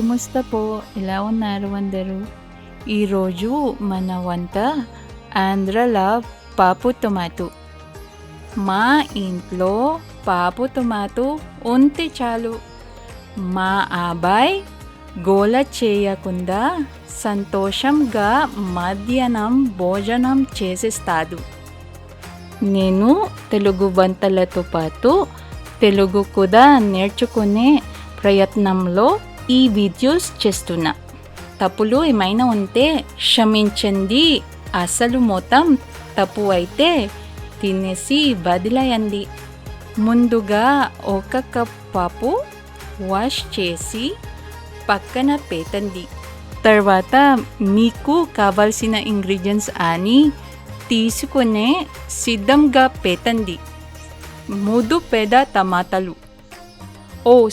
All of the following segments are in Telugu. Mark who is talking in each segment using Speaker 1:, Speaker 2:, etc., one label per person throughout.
Speaker 1: kumusta po? ఎలా ఉన్నారు అందరూ? ఈరోజు మన వంట ఆంధ్రాల పాపు టొమాటో. మా ఇంట్లో పాపు టొమాటో ఉంటే చాలు. మా అబ్బాయి గోల చేయకుండా సంతోషంగా మధ్యాహ్నం భోజనం చేసేస్తాడు. నేను తెలుగు వంటలతో పాటు తెలుగు కూడా నేర్చుకునే ప్రయత్నంలో ఈ వీడియోస్ చేస్తున్నా. తప్పులు ఏమైనా ఉంటే క్షమించండి. అసలు మొత్తం తప్పు అయితే తినేసి వదిలేయండి. ముందుగా 1 కప్ పప్పు వాష్ చేసి పక్కన పెట్టండి. తర్వాత మీకు కావాల్సిన ఇంగ్రీడియంట్స్ అని తీసుకునే సిద్ధంగా పెట్టండి. 3 పెద్ద టమాటాలు.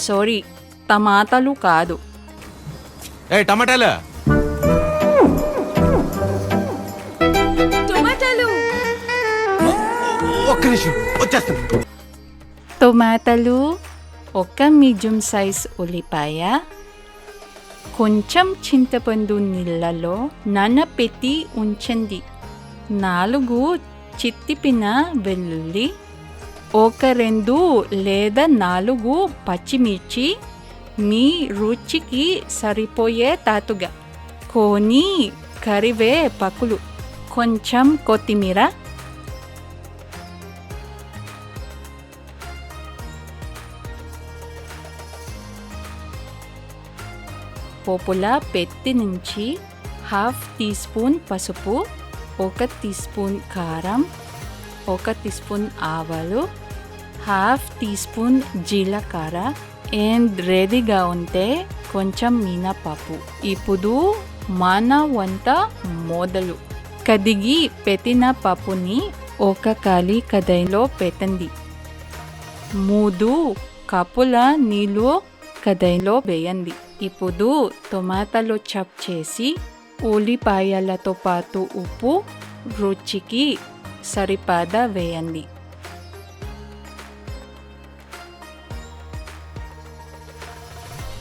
Speaker 1: సారీ, టమాటాలు కాదు,
Speaker 2: టమాటాలు. ఒక్క నిమిషం వచ్చేస్తాను.
Speaker 1: టొమాటోలు, 1 మీడియం సైజ్ ఉల్లిపాయ, కొంచెం చింతపండు నీళ్ళలో నానబెట్టి ఉంచండి. 4 చిట్టిపిన వెల్లుల్లి, 2 లేదా 4 పచ్చిమిర్చి మీ రుచికి సరిపోయే తాటుగా, కొన్ని కరివేపాకులు, కొంచెం కొత్తిమీర, పోపులా పెట్టి నుంచి 1/2 టీ స్పూన్ పసుపు, 1 టీ స్పూన్ కారం, 1 టీ స్పూన్ ఆవాలు, 1/2 టీ స్పూన్ జీలకర్ర, రెడీగా ఉంటే కొంచెం మినపప్పు. ఇప్పుడు మన వంట మొదలు. కడిగి పెట్టిన పప్పుని ఒక ఖాళీ కడాయిలో పెట్టండి. 3 కప్పుల నీళ్ళు కడాయిలో వేయండి. ఇప్పుడు టొమాటోలు చాప్ చేసి ఉల్లిపాయలతో పాటు ఉప్పు రుచికి సరిపడా వేయండి.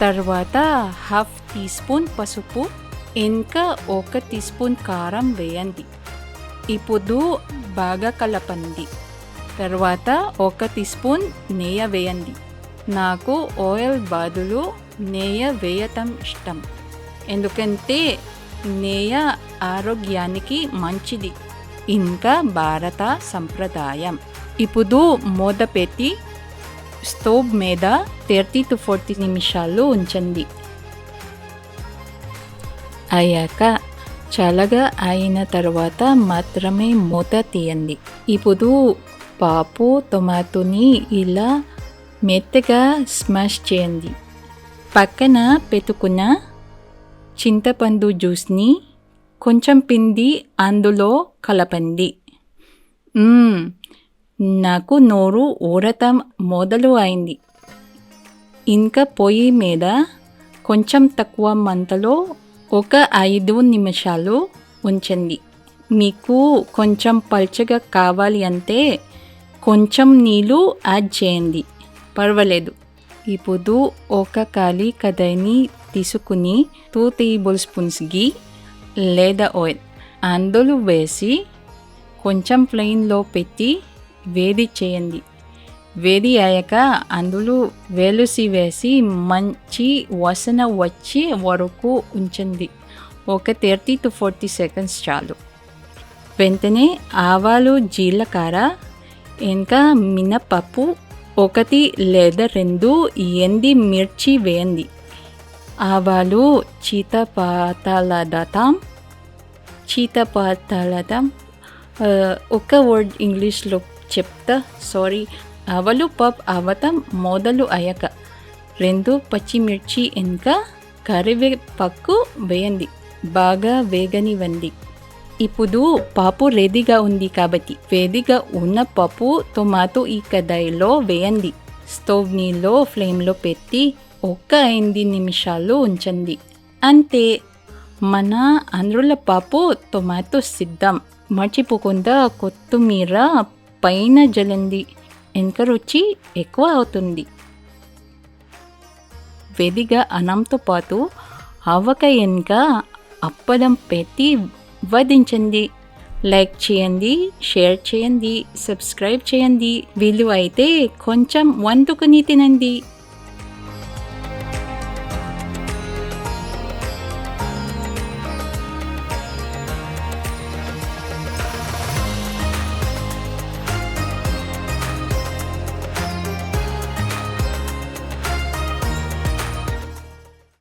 Speaker 1: తర్వాత 1/2 టీ స్పూన్ పసుపు, ఇంకా 1 టీ స్పూన్ కారం వేయండి. ఇప్పుడు బాగా కలపండి. తర్వాత 1 టీ స్పూన్ నెయ్యి వేయండి. నాకు ఆయిల్ బదులు నెయ్యి వేయటం ఇష్టం, ఎందుకంటే నెయ్యి ఆరోగ్యానికి మంచిది, ఇంకా భారత సంప్రదాయం. ఇప్పుడు మూత పెట్టి స్టవ్ మీద 30 to 40 నిమిషాలు ఉంచండి. అయ్యాక చల్లగా అయిన తర్వాత మాత్రమే మూత తీయండి. ఇప్పుడు పాపు టొమాటోని ఇలా మెత్తగా స్మాష్ చేయండి. పక్కన పెట్టుకున్న చింతపండు జ్యూస్ని కొంచెం పిండి అందులో కలపండి. నాకు నోరు ఊరటం మొదలు అయింది. ఇంకా పొయ్యి మీద కొంచెం తక్కువ మంటలో 5 నిమిషాలు ఉంచండి. మీకు కొంచెం పల్చగా కావాలి అంటే కొంచెం నీళ్ళు యాడ్ చేయండి, పర్వాలేదు. ఇప్పుడు 1 ఖాళీ కడాయిని తీసుకుని 2 టేబుల్ స్పూన్స్ గీ లేదా ఆయిల్ అందులో వేసి కొంచెం ఫ్లేమ్లో పెట్టి వేడి చేయండి. వేడి అయ్యాక అందులో వెలుసి వేసి మంచి వాసన వచ్చే వరకు ఉంచండి. 30 to 40 సెకండ్స్ చాలు. వెంటనే ఆవాలు, జీలకర్ర, ఇంకా మినపప్పు, 1 లేదా 2 ఎండి మిర్చి వేయండి. ఆవాలు చిటపటలాడటం, ఒక వర్డ్ ఇంగ్లీష్లో చెప్తా, సారీ. ఆవాలు పప్ అవటం మొదలు అయ్యాక 2 పచ్చిమిర్చి ఇంకా కరివేపాకు వేయండి. బాగా వేగనివ్వండి. ఇప్పుడు పప్పు రెడీగా ఉంది కాబట్టి వేడిగా ఉన్న పప్పు టొమాటో ఈ కడాయిలో వేయండి. స్టవ్ని లో ఫ్లేమ్లో పెట్టి 5 నిమిషాలు ఉంచండి. అంతే, మన ఆంధ్రుల పప్పు టొమాటో సిద్ధం. మర్చిపోకుండా కొత్తిమీర పైన జల్లండి, ఇంకా రుచి ఎక్కువ అవుతుంది. వేడిగా అన్నంతో పాటు ఆవకాయ ఇంకా అప్పడం పెట్టి వడ్డించండి. లైక్ చేయండి, షేర్ చేయండి, సబ్స్క్రైబ్ చేయండి. వీలు అయితే కొంచెం వండుకొని తినండి.